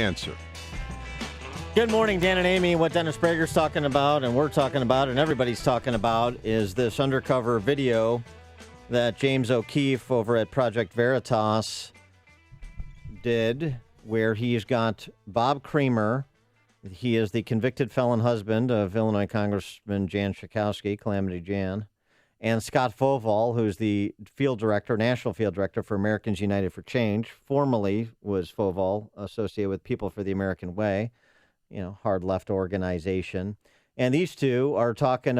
answer. Good morning, Dan and Amy. What Dennis Prager's talking about, and we're talking about, and everybody's talking about, is this undercover video that James O'Keefe over at Project Veritas did, where he's got Bob Creamer. He is the convicted felon husband of Illinois Congressman Jan Schakowsky, Calamity Jan, and Scott Foval, who's the field director, national field director for Americans United for Change. Formerly was Foval associated with People for the American Way, hard left organization. And these two are talking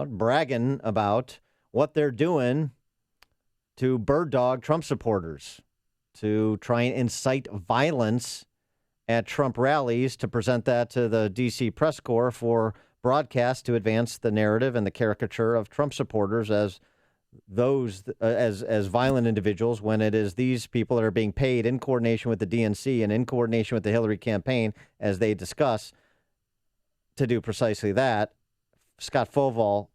bragging about what they're doing to bird dog Trump supporters, to try and incite violence at Trump rallies, to present that to the D.C. press corps for broadcast to advance the narrative and the caricature of Trump supporters as those as violent individuals, when it is these people that are being paid in coordination with the DNC and in coordination with the Hillary campaign, as they discuss, to do precisely that. Scott Foval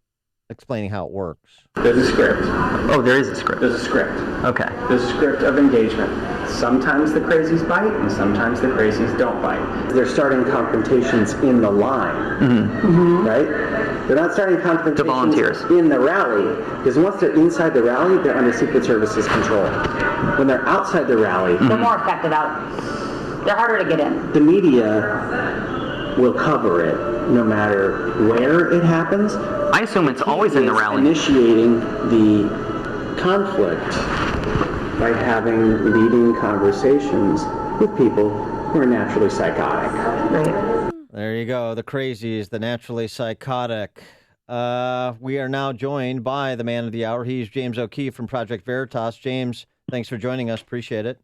explaining how it works. There's a script. Oh, there is a script. There's a script. Okay. There's a script of engagement. Sometimes the crazies bite, and sometimes the crazies don't bite. They're starting confrontations in the line, right? They're not starting confrontations to volunteers in the rally, because once they're inside the rally, they're under Secret Service's control. When they're outside the rally, they're more affected out. They're harder to get in. The media will cover it no matter where it happens. I assume it's always in the rally. Initiating the conflict by having leading conversations with people who are naturally psychotic. Right. There you go. The crazies, the naturally psychotic. We are now joined by the man of the hour. He's James O'Keefe from Project Veritas. James, thanks for joining us. Appreciate it.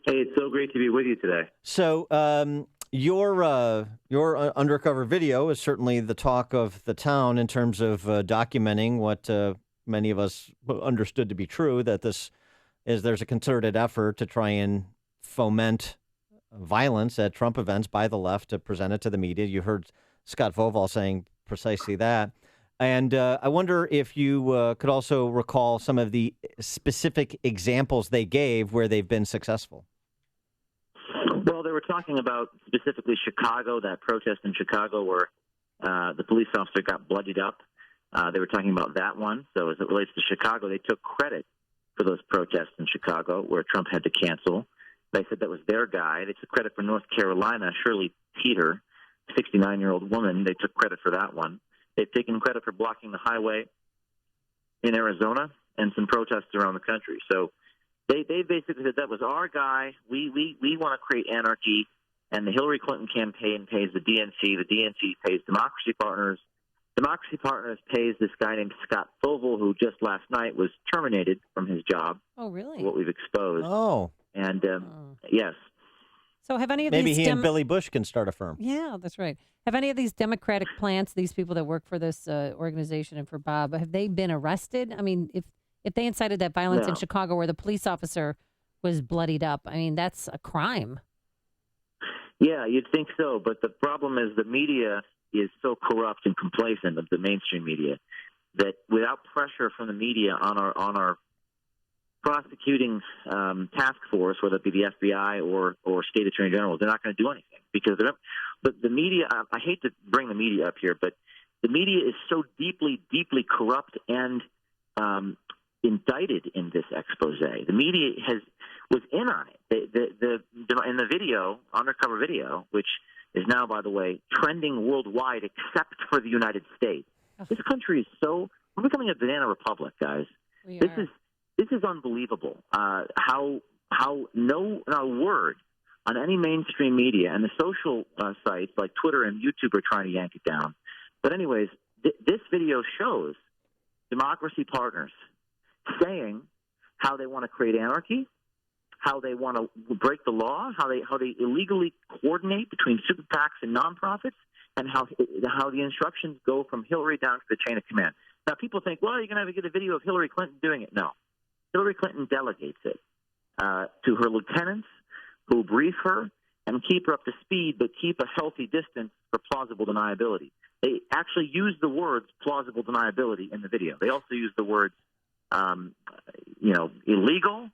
Hey, it's so great to be with you today. So, your undercover video is certainly the talk of the town in terms of documenting what many of us understood to be true, that there's a concerted effort to try and foment violence at Trump events by the left to present it to the media. You heard Scott Foval saying precisely that. And I wonder if you could also recall some of the specific examples they gave where they've been successful. Well, they were talking about specifically Chicago, that protest in Chicago where the police officer got bloodied up. They were talking about that one. So as it relates to Chicago, they took credit for those protests in Chicago where Trump had to cancel. They said that was their guy. They took credit for North Carolina, Shirley Teeter, 69-year-old woman. They took credit for that one. They've taken credit for blocking the highway in Arizona and some protests around the country. So they basically said that was our guy. We want to create anarchy, and the Hillary Clinton campaign pays the DNC. The DNC pays Democracy Partners. Democracy Partners pays this guy named Scott Foval, who just last night was terminated from his job. Oh, really? What we've exposed. Oh. And, yes. So have any of Maybe these... he and Billy Bush can start a firm. Yeah, that's right. Have any of these Democratic plants, these people that work for this organization and for Bob, have they been arrested? I mean, if they incited that violence in Chicago where the police officer was bloodied up, I mean, that's a crime. Yeah, you'd think so. But the problem is the media is so corrupt and complacent, of the mainstream media, that without pressure from the media on our prosecuting task force, whether it be the FBI or state attorney general, they're not going to do anything because but the media. I hate to bring the media up here, but the media is so deeply, deeply corrupt and indicted in this expose. The media was in on it. In the video, undercover video, which is now, by the way, trending worldwide except for the United States. This country is we're becoming a banana republic, guys. This is unbelievable. How not a word on any mainstream media, and the social sites like Twitter and YouTube are trying to yank it down. But anyways, this video shows Democracy Partners saying how they want to create anarchy, how they want to break the law, how they illegally coordinate between super PACs and nonprofits, and how the instructions go from Hillary down to the chain of command. Now, people think, well, you're going to get a video of Hillary Clinton doing it. No. Hillary Clinton delegates it to her lieutenants who brief her and keep her up to speed, but keep a healthy distance for plausible deniability. They actually use the words plausible deniability in the video. They also use the words, illegal.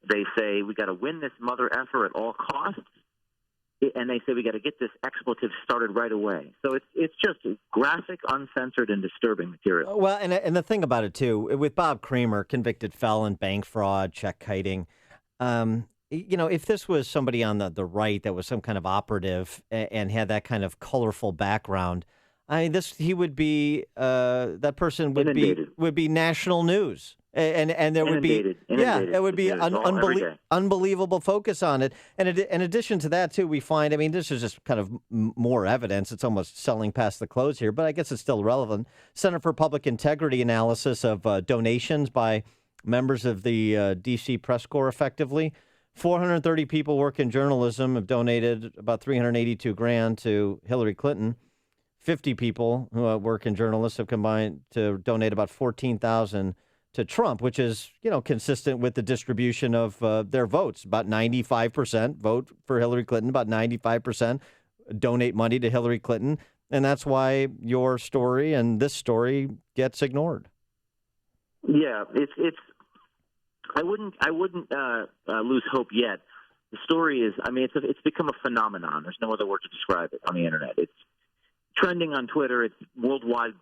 They say we got to win this mother effer at all costs. and they say we got to get this expletive started right away. So it's just graphic, uncensored, and disturbing material. Well, and the thing about it too, with Bob Creamer, convicted felon, bank fraud, check kiting. If this was somebody on the right that was some kind of operative and had that kind of colorful background, he would be that person would be national news. And there would be it would be unbelievable focus on it. And in addition to that, too, we find, this is just kind of more evidence. It's almost selling past the close here, but I guess it's still relevant. Center for Public Integrity analysis of donations by members of the D.C. Press Corps, effectively. 430 people work in journalism have donated about $382,000 to Hillary Clinton. 50 people who work in journalists have combined to donate about $14,000 to Trump, which is, consistent with the distribution of their votes. About 95% vote for Hillary Clinton, about 95% donate money to Hillary Clinton. And that's why your story and this story gets ignored. Yeah, I wouldn't lose hope yet. The story is, it's become a phenomenon. There's no other word to describe it on the internet. It's trending on Twitter. It's worldwide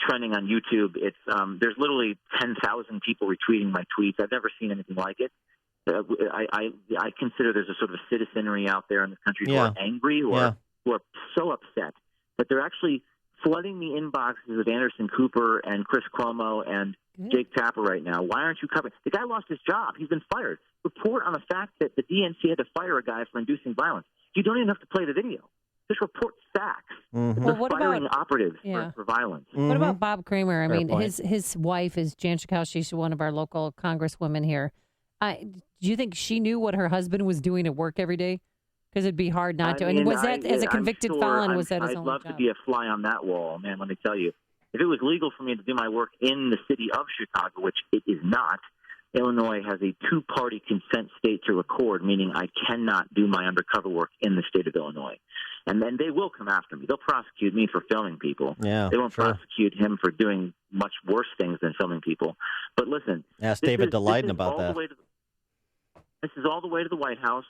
trending on YouTube. It's there's literally 10,000 people retweeting my tweets. I've never seen anything like it. I consider there's a sort of citizenry out there in this country who are angry, who are so upset, but they're actually flooding the inboxes of Anderson Cooper and Chris Cuomo and Jake Tapper right now. Why aren't you covering? The guy lost his job. He's been fired. Report on the fact that the DNC had to fire a guy for inducing violence. You don't even have to play the video. Just report facts. Mm-hmm. Well, what firing about operatives for violence? What about Bob Creamer? Fair point. His wife is Jan Schakowsky. She's one of our local congresswomen here. Do you think she knew what her husband was doing at work every day? Because it'd be hard not to. And was that, as a convicted felon, was that his only job? I'd love to be a fly on that wall, man, let me tell you. If it was legal for me to do my work in the city of Chicago, which it is not, Illinois has a two-party consent state to record, meaning I cannot do my undercover work in the state of Illinois. And then they will come after me. They'll prosecute me for filming people. Yeah, they won't prosecute him for doing much worse things than filming people. But listen. Ask David Daleiden about that. This is all the way to the White House.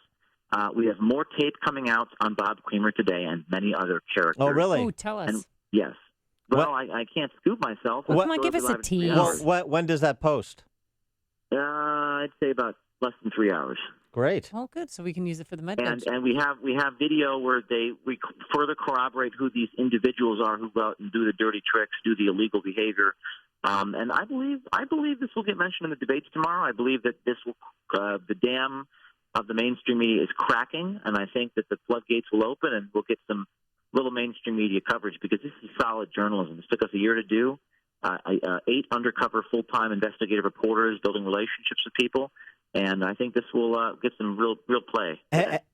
We have more tape coming out on Bob Creamer today and many other characters. Oh, really? Oh, tell us. Yes. Well, I can't scoop myself. Well, come on, give us a tease. Well, when does that post? I'd say about less than 3 hours. Great. Oh, good. So we can use it for the med. And we have video where we further corroborate who these individuals are who go out and do the dirty tricks, do the illegal behavior. And I believe this will get mentioned in the debates tomorrow. I believe that this will the dam of the mainstream media is cracking, and I think that the floodgates will open and we'll get some little mainstream media coverage because this is solid journalism. This took us a year to do. 8 undercover full-time investigative reporters building relationships with people, and I think this will get some real play.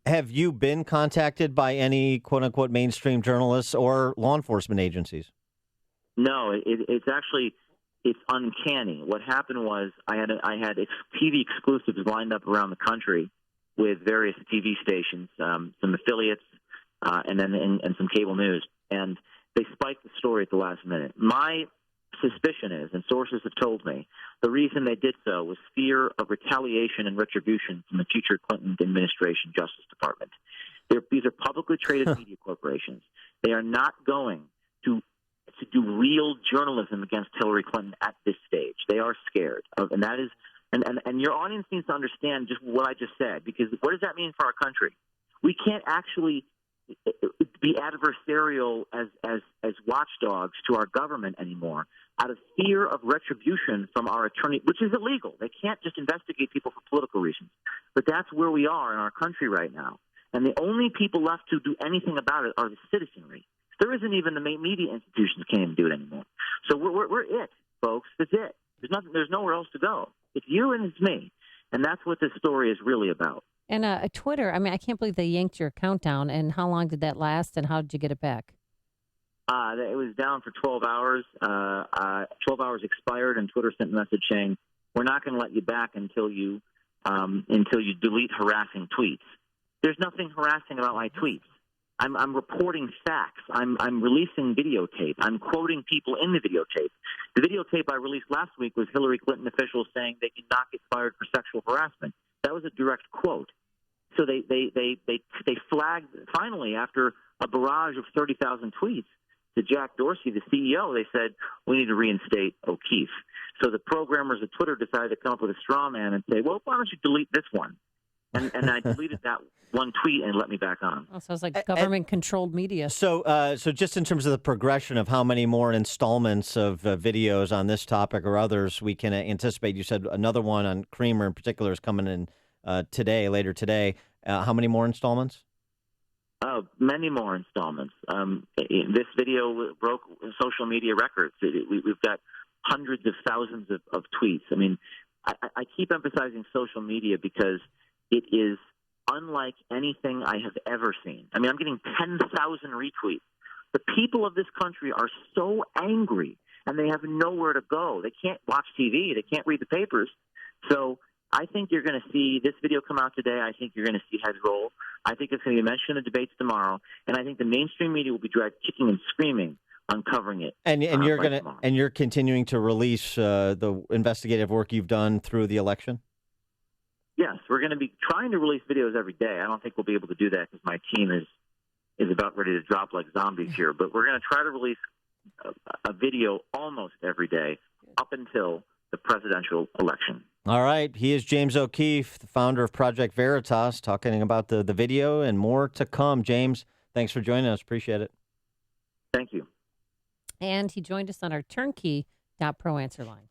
Have you been contacted by any quote-unquote mainstream journalists or law enforcement agencies? No, it's uncanny. What happened was I had TV exclusives lined up around the country with various TV stations, some affiliates, and some cable news, and they spiked the story at the last minute. My suspicion is, and sources have told me, the reason they did so was fear of retaliation and retribution from the future Clinton administration Justice Department. These are publicly traded media corporations. They are not going to do real journalism against Hillary Clinton at this stage. They are scared, and that is, and your audience needs to understand just what I just said, because what does that mean for our country? We can't actually be adversarial as watchdogs to our government anymore out of fear of retribution from our attorney, which is illegal. They can't just investigate people for political reasons. But that's where we are in our country right now. And the only people left to do anything about it are the citizenry. There isn't even the media institutions can't even do it anymore. So we're it, folks. That's it. There's nowhere else to go. It's you and it's me. And that's what this story is really about. And Twitter, I can't believe they yanked your account down. And how long did that last, and how did you get it back? It was down for 12 hours. 12 hours expired, and Twitter sent a message saying, we're not going to let you back until you delete harassing tweets. There's nothing harassing about my tweets. I'm reporting facts. I'm releasing videotape. I'm quoting people in the videotape. The videotape I released last week was Hillary Clinton officials saying they cannot get fired for sexual harassment. That was a direct quote. So they flagged finally after a barrage of 30,000 tweets to Jack Dorsey, the CEO. They said we need to reinstate O'Keefe. So the programmers at Twitter decided to come up with a straw man and say, well, why don't you delete this one? And I deleted that one tweet and let me back on. Oh, so it's like government-controlled media. So just in terms of the progression of how many more installments of videos on this topic or others we can anticipate, you said another one on Creamer in particular is coming in later today. How many more installments? Many more installments. This video broke social media records. We've got hundreds of thousands of tweets. I mean, I keep emphasizing social media because it is unlike anything I have ever seen. I mean, I'm getting 10,000 retweets. The people of this country are so angry, and they have nowhere to go. They can't watch TV. They can't read the papers. So I think you're going to see this video come out today. I think you're going to see heads roll. I think it's going to be mentioned in the debates tomorrow, and I think the mainstream media will be dragged kicking and screaming on covering it. And you're continuing to release the investigative work you've done through the election? Yes, we're going to be trying to release videos every day. I don't think we'll be able to do that because my team is about ready to drop like zombies here. But we're going to try to release a video almost every day up until the presidential election. All right. He is James O'Keefe, the founder of Project Veritas, talking about the video and more to come. James, thanks for joining us. Appreciate it. Thank you. And he joined us on our turnkey.pro answer line.